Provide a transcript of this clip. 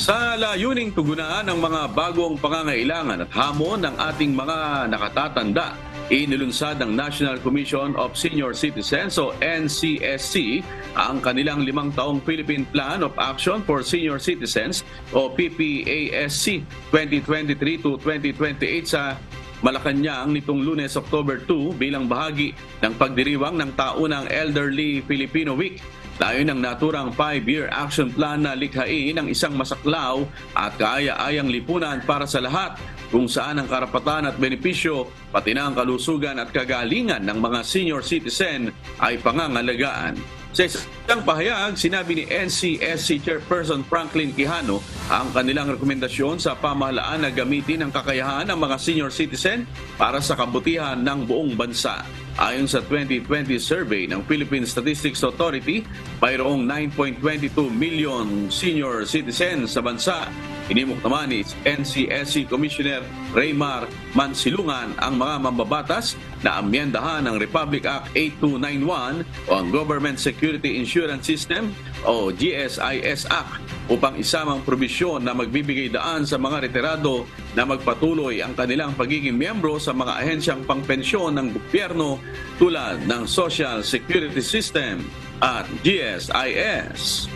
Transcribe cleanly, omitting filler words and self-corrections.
Sa layuning tugunan ang mga bagong pangangailangan at hamon ng ating mga nakatatanda, inilunsad ng National Commission of Senior Citizens o NCSC ang kanilang 5 taong Philippine Plan of Action for Senior Citizens o PPASC 2023 to 2028 sa Malacanang nitong Lunes, October 2 bilang bahagi ng pagdiriwang ng taunang Elderly Filipino Week. Layon ng naturang 5-year action plan na likhain ng isang masaklaw at kaaya-ayang lipunan para sa lahat kung saan ang karapatan at benepisyo pati na ang kalusugan at kagalingan ng mga senior citizen ay pangangalagaan. Sa isang pahayag, sinabi ni NCSC Chairperson Franklin Quijano ang kanilang rekomendasyon sa pamahalaan na gamitin ang kakayahan ng mga senior citizen para sa kabutihan ng buong bansa. Ayon sa 2020 survey ng Philippine Statistics Authority, mayroong 9.22 million senior citizens sa bansa. Inimok naman ni NCSC Commissioner Raymar Mansilungan ang mga mambabatas na amyendahan ng Republic Act 8291 o ang Government Security Insurance System o GSIS Act upang isamang probisyon na magbibigay daan sa mga retirado na magpatuloy ang kanilang pagiging miyembro sa mga ahensyang pangpensyon ng gobyerno tulad ng Social Security System at GSIS.